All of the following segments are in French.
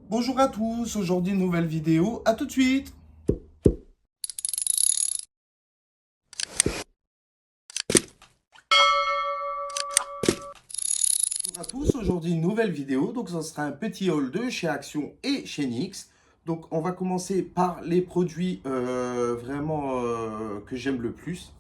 Bonjour à tous, aujourd'hui une nouvelle vidéo, à tout de suite. Bonjour à tous, aujourd'hui une nouvelle vidéo, donc ça sera un petit haul de chez Action et chez NYX. Donc on va commencer par les produits vraiment que j'aime le plus.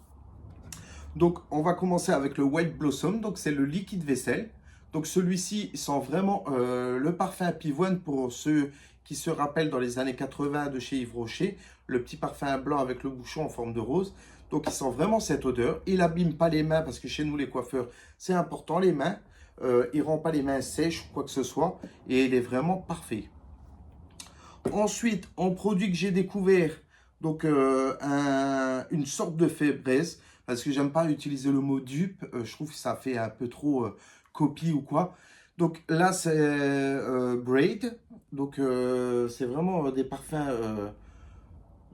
Donc on va commencer avec le White Blossom, donc c'est le liquide vaisselle. Donc celui-ci sent vraiment le parfum pivoine pour ceux qui se rappellent dans les années 80 de chez Yves Rocher, le petit parfum blanc avec le bouchon en forme de rose. Donc il sent vraiment cette odeur. Il abîme pas les mains parce que chez nous les coiffeurs, c'est important les mains. Il rend pas les mains sèches ou quoi que ce soit et il est vraiment parfait. Ensuite, en produit que j'ai découvert, donc une sorte de faiblesse, parce que j'aime pas utiliser le mot dupe, je trouve que ça fait un peu trop copie ou quoi. Donc là, c'est Braid, donc c'est vraiment des parfums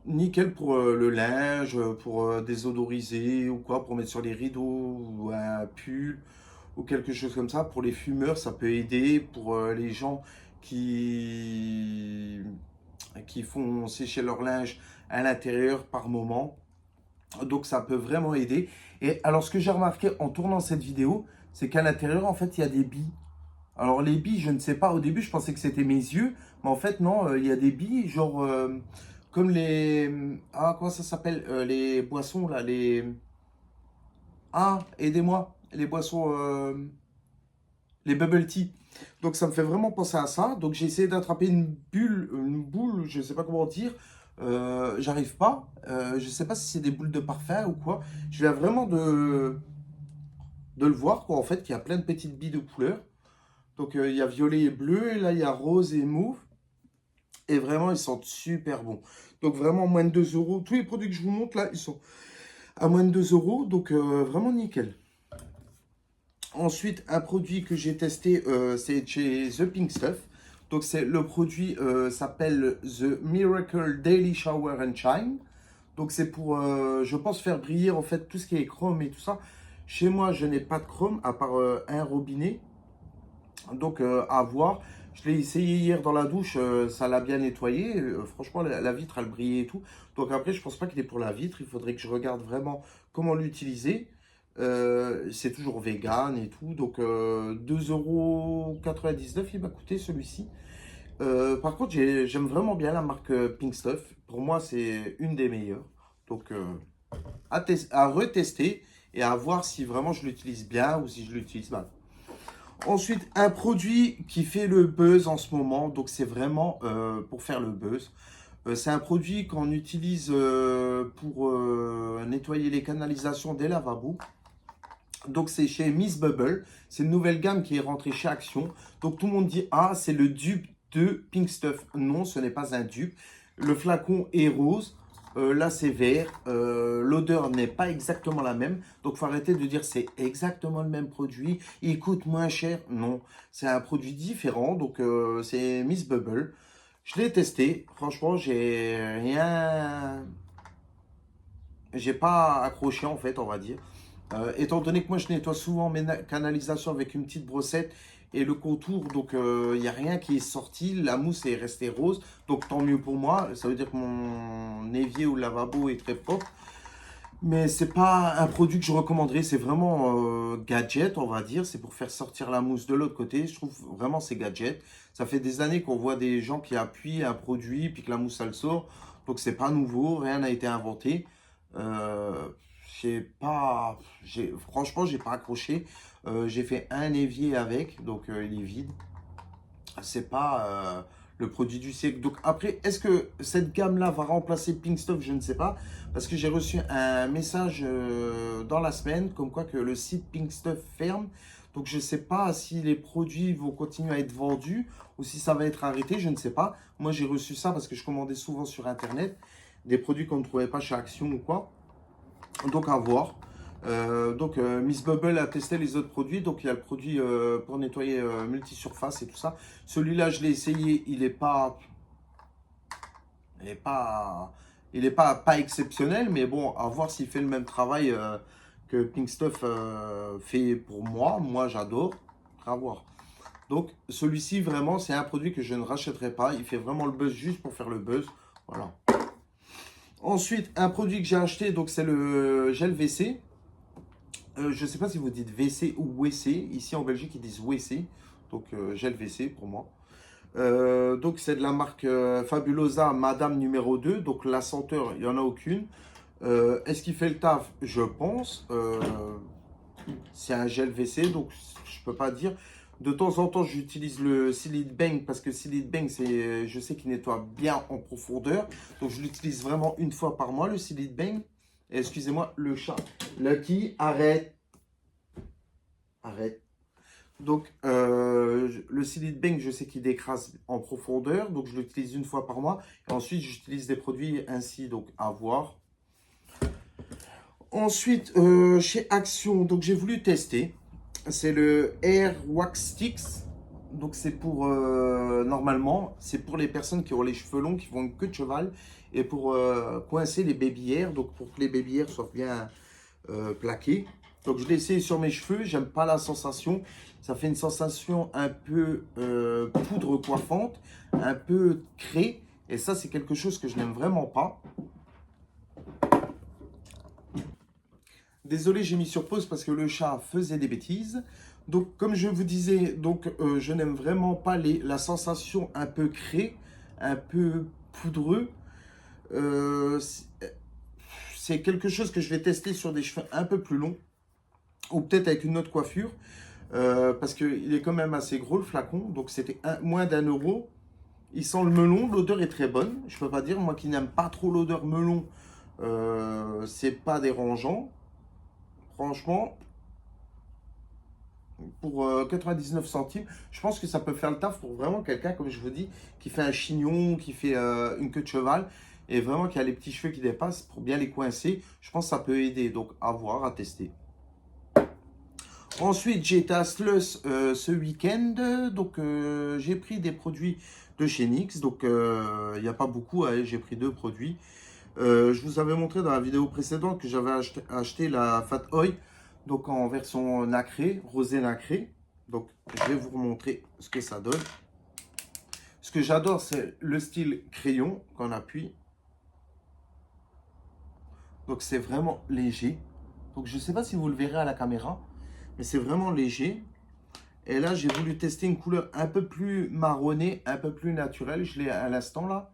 nickel pour le linge, pour désodoriser ou quoi, pour mettre sur les rideaux ou un pull ou quelque chose comme ça. Pour les fumeurs, ça peut aider. Pour les gens qui, qui font sécher leur linge à l'intérieur par moment. Donc ça peut vraiment aider. Et alors ce que j'ai remarqué en tournant cette vidéo, c'est qu'à l'intérieur, en fait, il y a des billes. Alors les billes, je ne sais pas, au début je pensais que c'était mes yeux, mais en fait non, il y a des billes, genre comme les... Ah, comment ça s'appelle les boissons là, les... Ah, aidez-moi, les boissons... les bubble tea. Donc ça me fait vraiment penser à ça. Donc j'ai essayé d'attraper une boule, je ne sais pas comment dire. J'arrive pas. Je ne sais pas si c'est des boules de parfum ou quoi. Je viens vraiment de le voir, quoi, en fait, qu'il y a plein de petites billes de couleurs. Donc il y a violet et bleu, et là il y a rose et mauve. Et vraiment, ils sentent super bons. Donc vraiment, moins de 2 euros. Tous les produits que je vous montre là, ils sont à moins de 2 euros. Donc vraiment nickel. Ensuite, un produit que j'ai testé, c'est chez The Pink Stuff. Donc, c'est le produit s'appelle The Miracle Daily Shower and Shine. Donc, c'est pour, je pense, faire briller en fait tout ce qui est chrome et tout ça. Chez moi, je n'ai pas de chrome à part un robinet. Donc, à voir. Je l'ai essayé hier dans la douche, ça l'a bien nettoyé. Franchement, la vitre, elle brillait et tout. Donc, après, je pense pas qu'il est pour la vitre. Il faudrait que je regarde vraiment comment l'utiliser. C'est toujours vegan et tout. Donc, 2,99 € il m'a coûté celui-ci. Par contre, j'aime vraiment bien la marque Pink Stuff. Pour moi, c'est une des meilleures. Donc, à retester et à voir si vraiment je l'utilise bien ou si je l'utilise mal. Ensuite, un produit qui fait le buzz en ce moment, donc c'est vraiment pour faire le buzz. C'est un produit qu'on utilise pour nettoyer les canalisations des lavabos. Donc c'est chez Miss Bubble, c'est une nouvelle gamme qui est rentrée chez Action. Donc tout le monde dit, ah c'est le dupe de Pink Stuff. Non, ce n'est pas un dupe. Le flacon est rose. Là, c'est vert. L'odeur n'est pas exactement la même. Donc, il faut arrêter de dire c'est exactement le même produit. Il coûte moins cher. Non, c'est un produit différent. Donc, c'est Miss Bubble. Je l'ai testé. Franchement, j'ai pas accroché en fait, on va dire. Étant donné que moi, je nettoie souvent mes canalisations avec une petite brossette et le contour, donc il n'y a rien qui est sorti. La mousse est restée rose, donc tant mieux pour moi. Ça veut dire que mon évier ou lavabo est très propre. Mais c'est pas un produit que je recommanderais. C'est vraiment gadget, on va dire. C'est pour faire sortir la mousse de l'autre côté. Je trouve vraiment c'est gadget. Ça fait des années qu'on voit des gens qui appuient un produit puis que la mousse elle sort. Donc c'est pas nouveau, rien n'a été inventé. Euh, franchement, j'ai pas accroché. J'ai fait un évier avec, donc il est vide. C'est pas le produit du siècle. Donc après, est-ce que cette gamme-là va remplacer Pink Stuff? Je ne sais pas. Parce que j'ai reçu un message dans la semaine comme quoi que le site Pink Stuff ferme. Donc je ne sais pas si les produits vont continuer à être vendus ou si ça va être arrêté. Je ne sais pas. Moi, j'ai reçu ça parce que je commandais souvent sur Internet des produits qu'on ne trouvait pas chez Action ou quoi. Donc à voir. Miss Bubble a testé les autres produits. Donc il y a le produit pour nettoyer multisurface et tout ça. Celui-là, je l'ai essayé. Il est pas, pas exceptionnel, mais bon, à voir s'il fait le même travail que Pink Stuff fait pour moi. Moi, j'adore. À voir. Donc celui-ci, vraiment, c'est un produit que je ne rachèterai pas. Il fait vraiment le buzz juste pour faire le buzz. Voilà. Ensuite, un produit que j'ai acheté, donc c'est le gel WC. Je ne sais pas si vous dites WC ou WC. Ici en Belgique, ils disent WC. Donc gel WC pour moi. Donc c'est de la marque Fabulosa Madame numéro 2. Donc la senteur, il n'y en a aucune. Est-ce qu'il fait le taf? Je pense. C'est un gel WC, donc je peux pas dire. De temps en temps, j'utilise le Silid Bang parce que Silid Bang, c'est, je sais qu'il nettoie bien en profondeur. Donc je l'utilise vraiment une fois par mois, le Silid Bang. Et excusez-moi, le chat. Lucky, arrête. Arrête. Donc, le Silid Bang, je sais qu'il décrase en profondeur. Donc, je l'utilise une fois par mois. Et ensuite, j'utilise des produits ainsi. Donc, à voir. Ensuite, chez Action, donc j'ai voulu tester. C'est le Air Wax Sticks. Donc, c'est pour, normalement, c'est pour les personnes qui ont les cheveux longs, qui font une queue de cheval. Et pour coincer les baby hairs. Donc, pour que les baby hairs soient bien plaqués. Donc, je l'ai essayé sur mes cheveux. J'aime pas la sensation. Ça fait une sensation un peu poudre coiffante, un peu craie. Et ça, c'est quelque chose que je n'aime vraiment pas. Désolé, j'ai mis sur pause parce que le chat faisait des bêtises. Donc, comme je vous disais, donc, je n'aime vraiment pas la sensation un peu craie, un peu poudreux. C'est quelque chose que je vais tester sur des cheveux un peu plus longs ou peut-être avec une autre coiffure. Parce qu'il est quand même assez gros le flacon. Donc, c'était moins d'1 euro. Il sent le melon, l'odeur est très bonne. Je peux pas dire, moi qui n'aime pas trop l'odeur melon, c'est pas dérangeant. Franchement, pour 99 centimes, je pense que ça peut faire le taf pour vraiment quelqu'un, comme je vous dis, qui fait un chignon, qui fait une queue de cheval, et vraiment qui a les petits cheveux qui dépassent pour bien les coincer. Je pense que ça peut aider, donc à voir, à tester. Ensuite, j'ai été à Sluss ce week-end, donc j'ai pris des produits de chez NYX, donc il n'y a pas beaucoup, j'ai pris 2 produits. Je vous avais montré dans la vidéo précédente que j'avais acheté la Fat Oil, donc en version nacrée, rosé nacré. Donc je vais vous remontrer ce que ça donne. Ce que j'adore, c'est le style crayon qu'on appuie. Donc c'est vraiment léger. Donc je ne sais pas si vous le verrez à la caméra, mais c'est vraiment léger. Et là, j'ai voulu tester une couleur un peu plus marronnée, un peu plus naturelle. Je l'ai à l'instant là.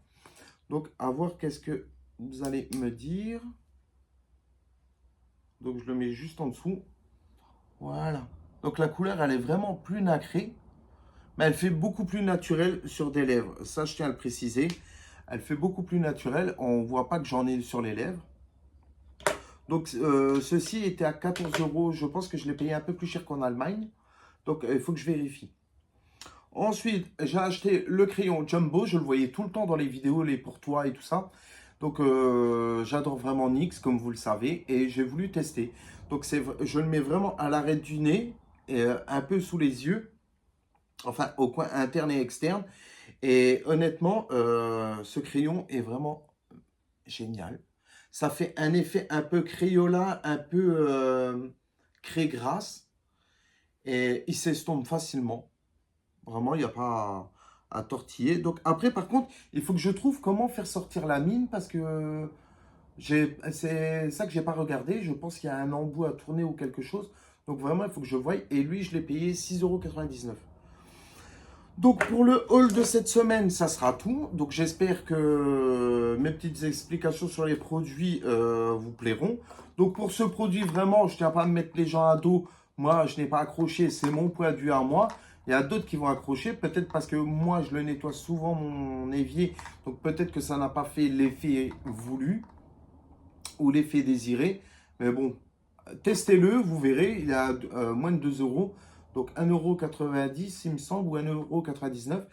Donc à voir qu'est-ce que vous allez me dire. Donc je le mets juste en dessous. Voilà. Donc la couleur, elle est vraiment plus nacrée. Mais elle fait beaucoup plus naturelle sur des lèvres. Ça, je tiens à le préciser. Elle fait beaucoup plus naturelle. On ne voit pas que j'en ai sur les lèvres. Donc ceci était à 14 euros. Je pense que je l'ai payé un peu plus cher qu'en Allemagne. Donc il faut que je vérifie. Ensuite, j'ai acheté le crayon Jumbo. Je le voyais tout le temps dans les vidéos, les pour toi et tout ça. Donc, j'adore vraiment NYX, comme vous le savez, et j'ai voulu tester. Donc, je le mets vraiment à l'arête du nez, et, un peu sous les yeux, enfin, au coin interne et externe. Et honnêtement, ce crayon est vraiment génial. Ça fait un effet un peu crayola, un peu craie grasse, et il s'estompe facilement. Vraiment, il n'y a pas à tortiller. Donc, après, par contre, il faut que je trouve comment faire sortir la mine, parce que... c'est ça que j'ai pas regardé. Je pense qu'il y a un embout à tourner ou quelque chose. Donc vraiment, il faut que je voie. Et lui, je l'ai payé 6,99 €. Donc pour le haul de cette semaine, ça sera tout. Donc j'espère que mes petites explications sur les produits vous plairont. Donc pour ce produit, vraiment, je ne tiens pas à me mettre les gens à dos. Moi, je n'ai pas accroché. C'est mon point de vue à moi. Il y a d'autres qui vont accrocher. Peut-être parce que moi, je le nettoie souvent, mon évier. Donc peut-être que ça n'a pas fait l'effet voulu ou l'effet désiré. Mais bon, testez-le, vous verrez, il est à moins de 2 euros. Donc 1,90 € il me semble, ou 1,99 €.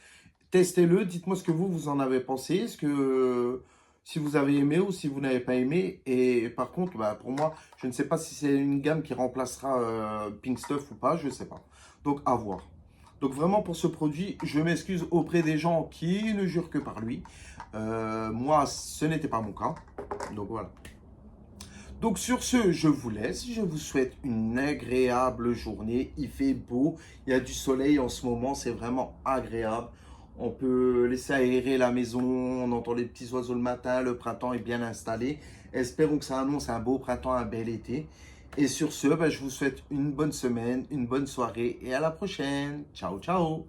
Testez-le, dites-moi ce que vous en avez pensé. Est-ce que si vous avez aimé ou si vous n'avez pas aimé. Et par contre, bah, pour moi, je ne sais pas si c'est une gamme qui remplacera Pink Stuff ou pas, je ne sais pas. Donc à voir. Donc vraiment pour ce produit, je m'excuse auprès des gens qui ne jurent que par lui. Moi, ce n'était pas mon cas. Donc voilà. Donc sur ce, je vous laisse. Je vous souhaite une agréable journée. Il fait beau, il y a du soleil en ce moment, c'est vraiment agréable. On peut laisser aérer la maison, on entend les petits oiseaux le matin, le printemps est bien installé. Espérons que ça annonce un beau printemps, un bel été. Et sur ce, je vous souhaite une bonne semaine, une bonne soirée et à la prochaine. Ciao, ciao.